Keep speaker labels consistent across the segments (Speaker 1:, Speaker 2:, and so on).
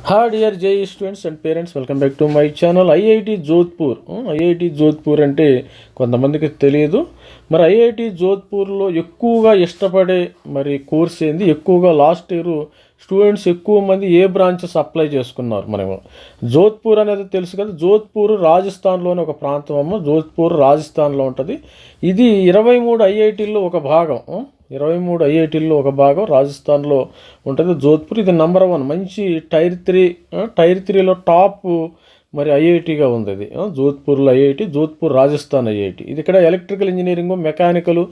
Speaker 1: Hi dear JEE students and parents, welcome back to my channel. IIT Jodhpur. IIT Jodhpur అంటే కొంతమందికి తెలియదు. మరి IIT జోధ్పూర్లో ఎక్కువగా ఇష్టపడే కోర్స్ ఏంది, ఎక్కువగా లాస్ట్ ఇయర్ స్టూడెంట్స్ ఎక్కువ మంది ఏ బ్రాంచెస్ అప్లై చేసుకున్నారు. మనము జోధ్పూర్ అనేది తెలుసు కదా, జోధ్పూర్ రాజస్థాన్లోని ఒక ప్రాంతం జోధ్పూర్ రాజస్థాన్లో ఉంటుంది. ఇది 23 ఐఐటీల్లో ఒక భాగం. 23 ఐఐటీల్లో ఒక భాగం రాజస్థాన్లో ఉంటుంది జోధ్పూర్. ఇది నెంబర్ 1 మంచి టైర్ 3లో టాప్ ఐఐటీగా ఉంది. ఇది జోధ్పూర్లో ఐఐటి, జోధ్పూర్ రాజస్థాన్ ఐఐటి. ఇది ఇక్కడ electrical engineering, mechanical,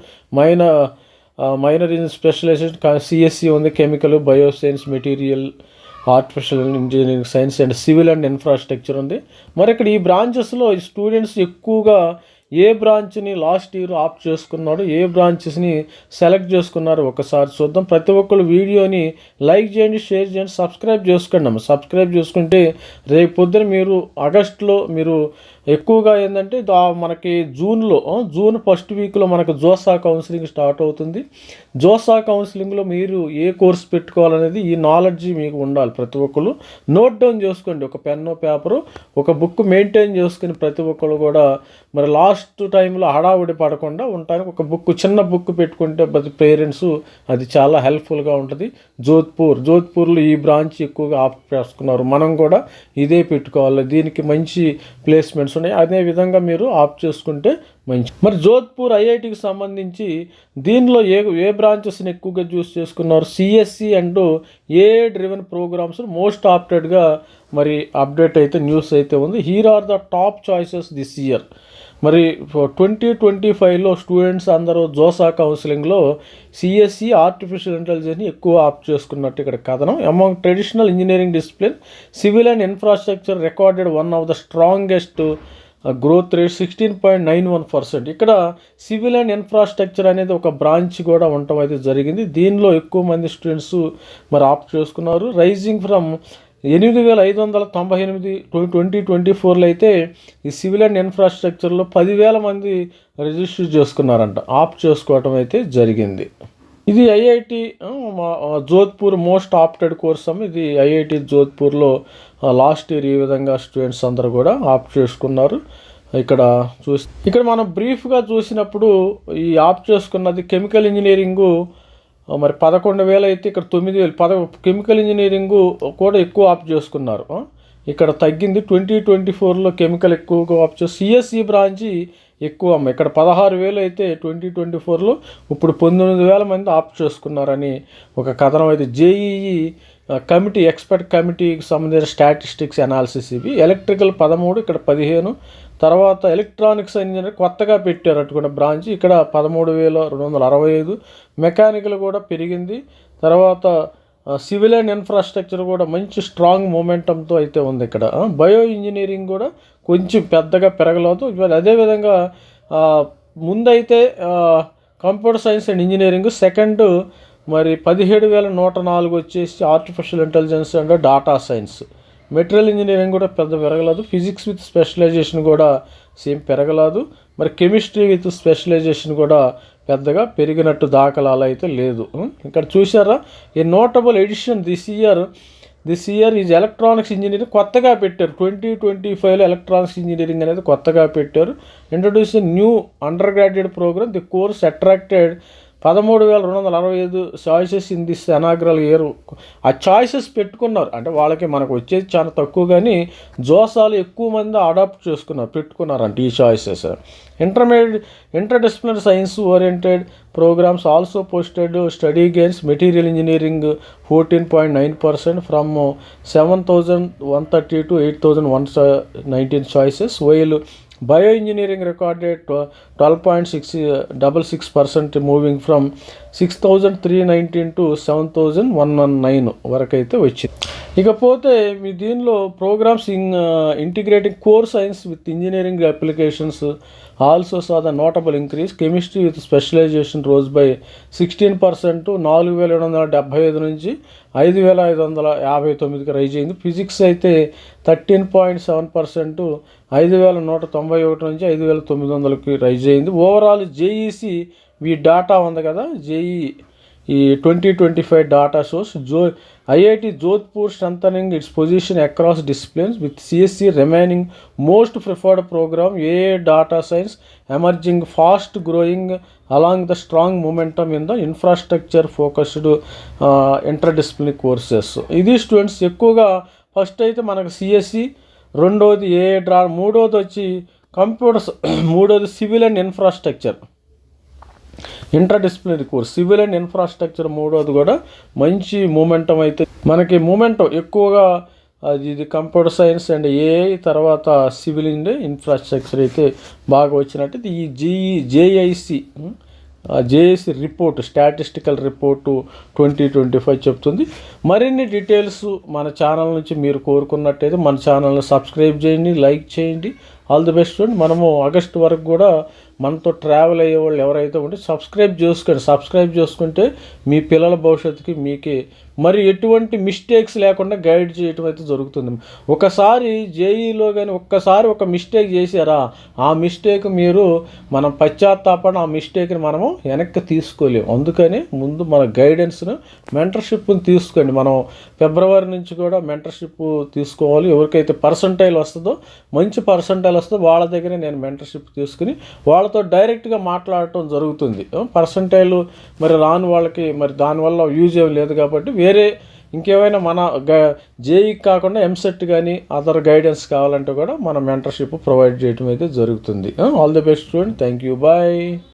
Speaker 1: minor in specialization CSE ఉంది, chemical, bioscience, material, artificial engineering science and civil and infrastructure ఉంది. ఇక్కడ ఈ బ్రాంచెస్లో స్టూడెంట్స్ ఎక్కువగా ఏ బ్రాంచ్ని లాస్ట్ ఇయర్ ఆప్ట్ చేసుకున్నాడు, ఏ బ్రాంచెస్ని సెలెక్ట్ చేసుకున్నారు ఒకసారి చూద్దాం. ప్రతి ఒక్కరు వీడియోని లైక్ చేయండి, షేర్ చేయండి, సబ్స్క్రైబ్ చేసుకోండి. సబ్స్క్రైబ్ చేసుకుంటే రేపు పొద్దున మీరు ఆగస్టులో ఎక్కువగా ఏంటంటే మనకి జూన్ ఫస్ట్ వీక్లో మనకు జోసా కౌన్సిలింగ్ స్టార్ట్ అవుతుంది. జోసా కౌన్సిలింగ్లో మీరు ఏ కోర్స్ పెట్టుకోవాలనేది ఈ నాలెడ్జ్ మీకు ఉండాలి. ప్రతి ఒక్కరు నోట్ డౌన్ చేసుకోండి. ఒక పెన్ను, పేపరు, ఒక బుక్ మెయింటైన్ చేసుకుని ప్రతి ఒక్కరు కూడా లాస్ట్ టైంలో హడావుడి పడకుండా ఉండడానికి ఒక చిన్న బుక్ పెట్టుకుంటే పేరెంట్స్ అది చాలా హెల్ప్ఫుల్గా ఉంటుంది. జోధ్పూర్లో ఈ బ్రాంచ్ ఎక్కువగా ఆప్ట్ చేసుకున్నారు. మనం కూడా ఇదే పెట్టుకోవాలి. దీనికి మంచి ప్లేస్మెంట్స్ ఉన్నాయి. అదే విధంగా మీరు ఆప్ట్ చేసుకుంటే మంచి. జోధ్పూర్ ఐఐటికి సంబంధించి దీనిలో ఏ బ్రాంచెస్ని ఎక్కువగా చూస్ చేసుకున్నారు, CSE and AI driven programs most ఆప్టెడ్గా అప్డేట్ అయితే న్యూస్ అయితే ఉంది. Here are the top choices this year. 2025లో స్టూడెంట్స్ అందరూ జోసా కౌన్సిలింగ్లో సిఎస్సి, ఆర్టిఫిషియల్ ఇంటెలిజెన్స్ని ఎక్కువ ఆప్ట్ చేసుకున్నట్టు ఇక్కడ కథనం. Among traditional engineering discipline, civil and infrastructure recorded one of the strongest growth rate 16.91%. ఇక్కడ సివిల్ అండ్ ఇన్ఫ్రాస్ట్రక్చర్ అనేది ఒక బ్రాంచ్ కూడా ఉండటం అయితే జరిగింది. దీనిలో ఎక్కువ మంది స్టూడెంట్స్ ఆప్ట్ చేసుకున్నారు. రైజింగ్ ఫ్రమ్ 8,598 2024లో అయితే ఈ సివిల్ అండ్ ఇన్ఫ్రాస్ట్రక్చర్లో 10,000 మంది రిజిస్టర్ చేసుకున్నారంట, ఆప్ట్ చేసుకోవటం అయితే జరిగింది. ఇది IIT Jodhpur most opted course ఇది ఐఐటి జోధ్పూర్లో లాస్ట్ ఇయర్ ఈ విధంగా స్టూడెంట్స్ అందరూ కూడా ఆప్ట్ చేసుకున్నారు. ఇక్కడ మనం బ్రీఫ్గా చూసినప్పుడు ఈ ఆప్ట్ చేసుకున్నది కెమికల్ ఇంజనీరింగు 11,000 అయితే ఇక్కడ 9,000. కెమికల్ ఇంజనీరింగు కూడా ఎక్కువ ఆప్ట్ చేసుకున్నారు. ఇక్కడ తగ్గింది. 2024లో కెమికల్ ఎక్కువగా ఆప్ట్ చేసి సిఎస్సి బ్రాంచి ఎక్కువ ఇక్కడ 16,000 అయితే 2024లో ఇప్పుడు 19,000 మంది ఆప్ట్ చేసుకున్నారని ఒక కథనం అయితే జేఈఈ కమిటీ, ఎక్స్పర్ట్ కమిటీకి సంబంధించిన స్టాటిస్టిక్స్ అనాలిసిస్ ఇవి. ఎలక్ట్రికల్ 13, ఇక్కడ 15. తర్వాత ఎలక్ట్రానిక్స్ ఇంజనీరింగ్ కొత్తగా పెట్టారు అటువంటి బ్రాంచ్, ఇక్కడ 13,265. మెకానికల్ కూడా పెరిగింది. తర్వాత సివిల్ అండ్ ఇన్ఫ్రాస్ట్రక్చర్ కూడా మంచి స్ట్రాంగ్ మూమెంటంతో అయితే ఉంది. ఇక్కడ బయో ఇంజనీరింగ్ కూడా కొంచెం పెద్దగా పెరగలేదు. అదేవిధంగా ముందైతే computer science and engineering second 17,104 వచ్చేసి artificial intelligence and data science. Material engineering కూడా పెద్ద పెరగలేదు. ఫిజిక్స్ విత్ స్పెషలైజేషన్ కూడా సేమ్ పెరగలేదు. కెమిస్ట్రీ విత్ స్పెషలైజేషన్ కూడా పెద్దగా పెరిగినట్టు దాఖలాలు అయితే లేదు. ఇక్కడ చూసారా, a notable addition this year is electronics engineering కొత్తగా పెట్టారు. 2025లో ఎలక్ట్రానిక్స్ ఇంజనీరింగ్ అనేది కొత్తగా పెట్టారు. Introduce new undergraduate program. The course attracted 13,265 choices in this inaugural year. ఆ చాయిసెస్ పెట్టుకున్నారు అంటే వాళ్ళకి మనకు వచ్చేది చాలా తక్కువ, కానీ జోసాలు ఎక్కువ మంది అడాప్ట్ పెట్టుకున్నారంట ఈ choices. Interdisciplinary science oriented programmes also posted steady gains. Material engineering 14.9% from 7,130 to 8,119 choices. While bio engineering recorded 12.66% moving from 6,319 to 7,119 వరకు అయితే వచ్చింది. ఇకపోతే మీ దీనిలో programmes integrating core science with engineering applications also saw the notable increase. Chemistry with specialisation rose by 16%, 4,775 నుంచి 5,559కి rise అయింది. Physics అయితే 13.7%, 5,191 నుంచి 5,900కి రైజ్ అయింది. ఓవరాల్ జేఈసి డేటా ఉంది కదా, JEE 2025 data shows IIT Jodhpur strengthening its position across disciplines with CSE remaining most preferred program AI data science emerging fast growing along the strong momentum in the infrastructure focused interdisciplinary courses. ఇది students ఎక్కువగా first అయితే మనకు CSE, రెండోది AI మూడోది వచ్చి computers, మూడోది civil and infrastructure interdisciplinary course. Civil and infrastructure మూడోది కూడా మంచి మూమెంటం అయితే మనకి మూమెంటం ఎక్కువగా ఇది కంప్యూటర్ సైన్స్ అండ్ ఏఐ తర్వాత సివిల్ అండ్ ఇన్ఫ్రాస్ట్రక్చర్ అయితే బాగా వచ్చినట్టు ఈ జేఐసి రిపోర్టు స్టాటిస్టికల్ రిపోర్టు 2025 చెప్తుంది. మరిన్ని డీటెయిల్స్ మన ఛానల్ నుంచి మీరు కోరుకున్నట్టయితే మన ఛానల్ని సబ్స్క్రైబ్ చేయండి, లైక్ చేయండి. All the best friend. మనము ఆగస్ట్ వరకు కూడా మనతో ట్రావెల్ అయ్యే వాళ్ళు ఎవరైతే ఉంటే సబ్స్క్రైబ్ చేసుకుంటే మీ పిల్లల భవిష్యత్తుకి మీకే మరి ఎటువంటి మిస్టేక్స్ లేకుండా గైడ్ చేయటం అయితే జరుగుతుంది. ఒకసారి జేఈలో కానీ ఒక మిస్టేక్ చేశారా, ఆ మిస్టేక్ మీరు మనం పశ్చాత్తాపడి ఆ మిస్టేక్ని మనము వెనక్కి తీసుకోలేము. అందుకని ముందు మన గైడెన్స్ను మెంటర్షిప్ని తీసుకోండి. మనం ఫిబ్రవరి నుంచి కూడా మెంటర్షిప్ తీసుకోవాలి. ఎవరికైతే పర్సంటైల్ వస్తుందో, మంచి పర్సంటైల్ వస్తుందో వాళ్ళ దగ్గర నేను మెంటర్షిప్ తీసుకుని వాళ్ళతో డైరెక్ట్గా మాట్లాడటం జరుగుతుంది. పర్సంటైల్ మరి రాని వాళ్ళకి మరి దానివల్ల యూజ్ ఏం లేదు కాబట్టి వేరే ఇంకేమైనా మన జేఈ కాకుండా ఎంసెట్ కానీ అదర్ గైడెన్స్ కావాలంటే కూడా మన మెంటర్షిప్ ప్రొవైడ్ చేయడం అయితే జరుగుతుంది. All the best student. Thank you. Bye.